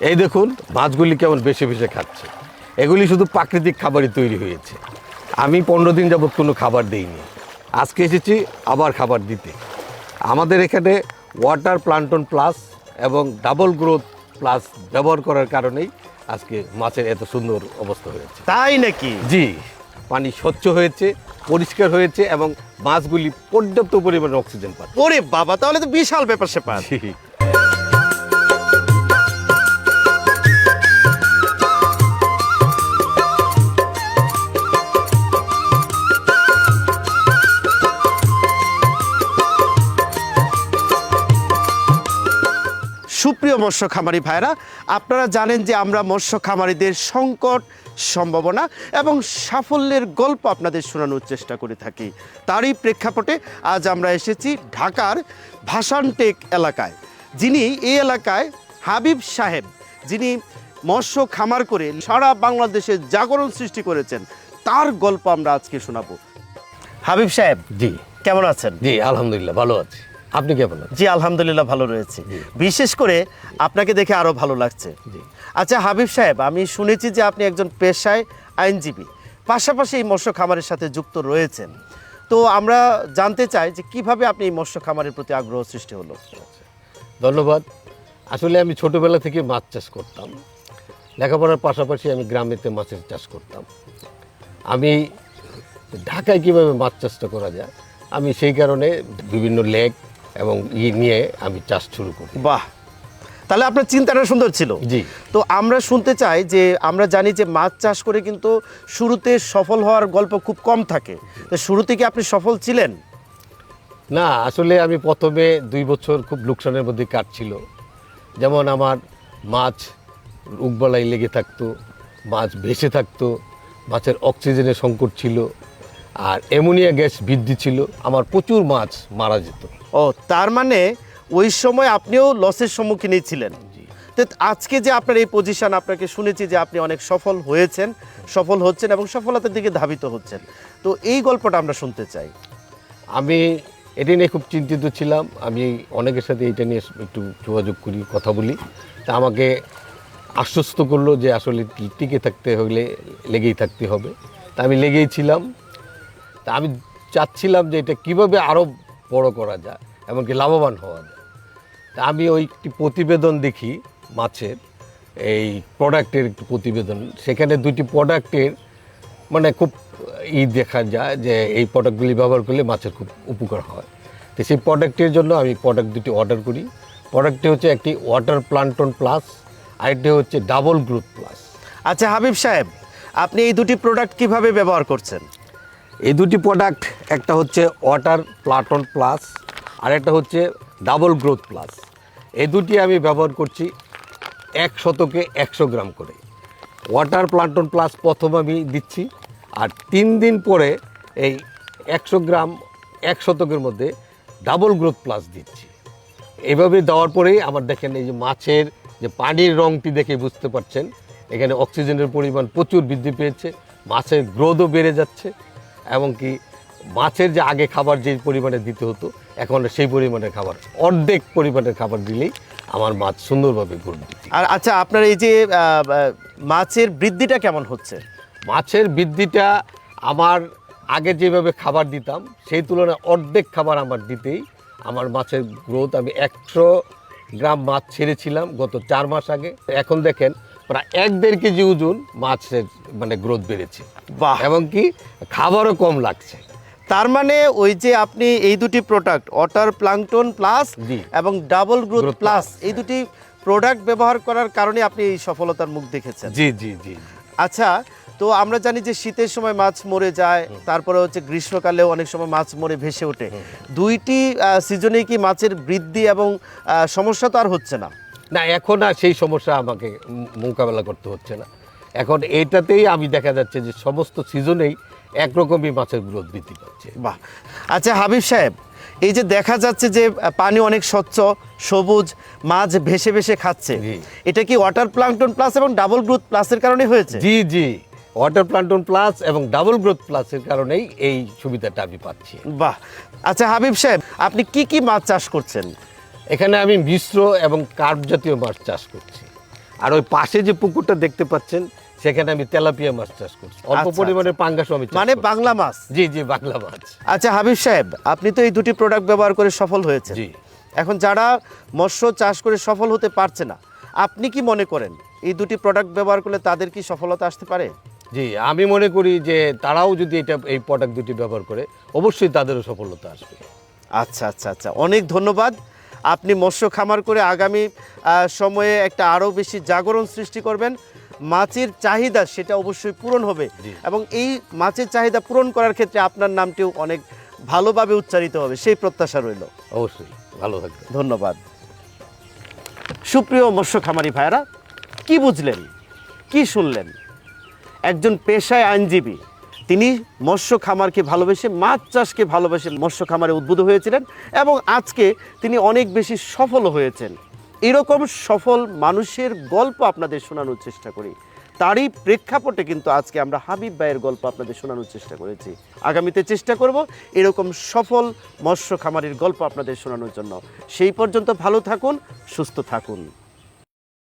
এই দেখুন মাছগুলি কেমন বেশি বেশি খাচ্ছে। এগুলি শুধু প্রাকৃতিক খাবারই তৈরি হয়েছে। আমি 15 দিন যাবত কোনো খাবার দিইনি, আজকে এসেছি আবার খাবার দিতে। আমাদের এখানে ওয়াটার প্লান্টন প্লাস এবং ডাবল গ্রোথ প্লাস ব্যবহার করার কারণেই আজকে মাছের এত সুন্দর অবস্থা হয়েছে। তাই নাকি? জি, পানি স্বচ্ছ হয়েছে, পরিষ্কার হয়েছে এবং মাছগুলি পর্যাপ্ত পরিমাণে অক্সিজেন পাচ্ছে। ওরে বাবা, তাহলে তো বিশাল ব্যাপার স্যাপার। জি। সুপ্রিয় মৎস্য খামারি ভাইরা, আপনারা জানেন যে আমরা মৎস্য খামারিদের সংকট, সম্ভাবনা এবং সাফল্যের গল্প আপনাদের শোনানোর চেষ্টা করে থাকি। তারই প্রেক্ষাপটে আজ আমরা এসেছি ঢাকার ভাসানটেক এলাকায়। যিনি এই এলাকায় হাবিব সাহেব, যিনি মৎস্য খামার করে সারা বাংলাদেশে জাগরণ সৃষ্টি করেছেন, তার গল্প আমরা আজকে শোনাবো। হাবিব সাহেব, জি কেমন আছেন? জি আলহামদুলিল্লাহ ভালো আছি, আপনি কেমন আছেন? জি আলহামদুলিল্লাহ ভালো রয়েছে। বিশেষ করে আপনাকে দেখে আরো ভালো লাগছে। জি। আচ্ছা হাবিব সাহেব, আমি শুনেছি যে আপনি একজন পেশায় আইনজীবী, পাশাপাশি এই মৎস্য খামারের সাথে যুক্ত রয়েছেন। তো আমরা জানতে চাই যে কিভাবে আপনি এই মৎস্য খামারের প্রতি আগ্রহ সৃষ্টি হলো। ধন্যবাদ। আসলে আমি ছোটোবেলা থেকে মাছ চাষ করতাম, লেখাপড়ার পাশাপাশি আমি গ্রামেতে মাছের চাষ করতাম। আমি ঢাকায় কীভাবে মাছ চাষটা করা যায়, আমি সেই কারণে বিভিন্ন লেক এবং নিয়ে আমি চাষ শুরু করি। বাহ, তাহলে আপনার চিন্তাটা সুন্দর ছিল। জি। তো আমরা শুনতে চাই যে আমরা জানি যে মাছ চাষ করে কিন্তু শুরুতে সফল হওয়ার গল্প খুব কম থাকে। তো শুরুতে কি আপনি সফল ছিলেন? না, আসলে আমি প্রথমে 2 বছর খুব লোকসানের মধ্যে কাটছিল। যেমন আমার মাছ রোগবালাই লেগে থাকতো, মাছ ভেসে থাকতো, মাছের অক্সিজেনের সংকট ছিল, আর অ্যামোনিয়া গ্যাস বৃদ্ধি ছিল, আমার প্রচুর মাছ মারা যেত। ও, তার মানে ওই সময় আপনিও লসের সম্মুখীনই ছিলেন। তো আজকে যে আপনার এই পজিশন, আপনাকে শুনেছি যে আপনি অনেক সফল হয়েছেন, সফল হচ্ছেন এবং সফলতার দিকে ধাবিত হচ্ছেন। তো এই গল্পটা আমরা শুনতে চাই। আমি এটা নিয়ে খুব চিন্তিত ছিলাম। আমি অনেকের সাথে এটা নিয়ে একটু যোগাযোগ করি, কথা বলি। তা আমাকে আশ্বস্ত করলো যে আসলে টিকে থাকতে হলে লেগেই থাকতে হবে। তা আমি লেগেই ছিলাম। তা আমি চাচ্ছিলাম যে এটা কীভাবে আরও বড় করা যায়, এমনকি লাভবান হওয়া যায়। তা আমি ওই একটি প্রতিবেদন দেখি মাছের, এই প্রোডাক্টের একটি প্রতিবেদন। সেখানে 2টি প্রোডাক্টের মানে খুব দেখা যায় যে এই প্রোডাক্টগুলি ব্যবহার করলে মাছের খুব উপকার হয়। তো সেই প্রোডাক্টের জন্য আমি প্রোডাক্ট 2টি অর্ডার করি। প্রোডাক্টটি হচ্ছে একটি ওয়াটার প্লান্টন প্লাস, আরেকটি হচ্ছে ডাবল গ্রোথ প্লাস। আচ্ছা হাবিব সাহেব, আপনি এই দুটি প্রোডাক্ট কিভাবে ব্যবহার করছেন? এই 2টি প্রোডাক্ট, একটা হচ্ছে ওয়াটার প্লান্টন প্লাস আর একটা হচ্ছে ডাবল গ্রোথ প্লাস। এই 2টি আমি ব্যবহার করছি 1 শতকে 100 গ্রাম করে। ওয়াটার প্লান্টন প্লাস প্রথম আমি দিচ্ছি, আর 3 দিন পরে এই 100 গ্রাম 1 শতকের মধ্যে ডাবল গ্রোথ প্লাস দিচ্ছি। এইভাবে দেওয়ার পরেই আমার দেখেন এই যে মাছের যে পানির রঙটি দেখে বুঝতে পারছেন, এখানে অক্সিজেনের পরিমাণ প্রচুর বৃদ্ধি পেয়েছে, মাছের গ্রোথও বেড়ে যাচ্ছে, এমনকি মাছের যে আগে খাবার যে পরিমাণে দিতে হতো এখন সেই পরিমাণের খাবার, অর্ধেক পরিমাণের খাবার দিলেই আমার মাছ সুন্দরভাবে গ্রোথ দিচ্ছে। আর আচ্ছা, আপনার এই যে মাছের বৃদ্ধিটা কেমন হচ্ছে? মাছের বৃদ্ধিটা আমার আগে যেভাবে খাবার দিতাম সেই তুলনায় অর্ধেক খাবার আমার দিতেই আমার মাছের গ্রোথ, আমি 100 গ্রাম মাছ ছেড়েছিলাম গত 4 মাস আগে, এখন দেখেন প্রায় 1-1.5 কেজি ওজন মাছের মানে গ্রোথ বেড়েছে। বাহ, এবং কি খাবারও কম লাগছে। তার মানে ওই যে আপনি এই দুটি প্রোডাক্ট ওয়াটার প্লাঙ্কটন প্লাস জি। এবং double growth Growth plus, Plus, এই দুটি প্রোডাক্ট ব্যবহার করার কারণে আপনি এই সফলতার মুখ দেখেছেন। জি জি জি। আচ্ছা, তো আমরা জানি যে শীতের সময় মাছ মরে যায়, তারপরে হচ্ছে গ্রীষ্মকালেও অনেক সময় মাছ মরে ভেসে ওঠে। দুইটি সিজনে কি মাছের বৃদ্ধি এবং সমস্যা তো আর হচ্ছে না? না, এখন আর সেই সমস্যা আমাকে মোকাবেলা করতে হচ্ছে না। এখন এইটাতেই আমি দেখা যাচ্ছে যে সমস্ত সিজনেই একরকমই মাছের গ্রোথ বৃদ্ধি পাচ্ছে। বাহ। আচ্ছা হাবিব সাহেব, এই যে দেখা যাচ্ছে যে পানি অনেক স্বচ্ছ, সবুজ, মাছ ভেসে ভেসে খাচ্ছে, জি। এটা কি ওয়াটার প্লাঙ্কটন প্লাস এবং ডাবল গ্রোথ প্লাসের কারণে হয়েছে? জি জি, ওয়াটার প্লান্টন প্লাস এবং ডাবল গ্রোথ প্লাসের কারণেই এই সুবিধাটা আমি পাচ্ছি। বাহ। আচ্ছা হাবিব সাহেব, আপনি কি কি মাছ চাষ করছেন? এখানে আমি মিশ্র এবং কার্প জাতীয় মাছ চাষ করছি। আর ওই পাশে যে পুকুরটা দেখতে পাচ্ছেন সেখানে আমি তেলাপিয়া মাছ চাষ করছি, অল্প আচ্ছা, পরিমাণে পাঙ্গাসও আমি চাষ মানে করছি। বাংলা মাছ। জি জি, বাংলা মাছ। আচ্ছা হাবিব সাহেব, আপনি তো এই দুটি প্রোডাক্ট ব্যবহার করে সফল হয়েছে। জি। এখন যারা মৎস্য চাষ করে সফল হতে পারছে না, আপনি কি মনে করেন এই দুটি প্রোডাক্ট ব্যবহার করলে তাদের কি সফলতা আসতে পারে? জি, আমি মনে করি যে তারাও যদি এই প্রোডাক্ট দুটি ব্যবহার করে অবশ্যই তাদেরও সফলতা আসবে। আচ্ছা আচ্ছা আচ্ছা, অনেক ধন্যবাদ। আপনি মৎস্য খামার করে আগামী সময়ে একটা আরও বেশি জাগরণ সৃষ্টি করবেন। মাছের চাহিদা সেটা অবশ্যই পূরণ হবে, জি। এবং এই মাছের চাহিদা পূরণ করার ক্ষেত্রে আপনার নামটিও অনেক ভালোভাবে উচ্চারিত হবে, সেই প্রত্যাশা রইল। অবশ্যই, ভালো থাকবে। ধন্যবাদ। সুপ্রিয় মৎস্য খামারি ভাইরা, কি বুঝলেন, কি শুনলেন? একজন পেশায় আইনজীবী, তিনি মৎস্য খামারকে ভালোবেসে, মাছ চাষকে ভালোবেসে মৎস্য খামারে উদ্বুদ্ধ হয়েছিলেন এবং আজকে তিনি অনেক বেশি সফল হয়েছেন। এরকম সফল মানুষের গল্প আপনাদের শোনানোর চেষ্টা করি। তারই প্রেক্ষাপটে কিন্তু আজকে আমরা হাবিব ভাইয়ের গল্প আপনাদের শোনানোর চেষ্টা করেছি। আগামীতে চেষ্টা করব এরকম সফল মৎস্য খামারের গল্প আপনাদের শোনানোর জন্য। সেই পর্যন্ত ভালো থাকুন, সুস্থ থাকুন।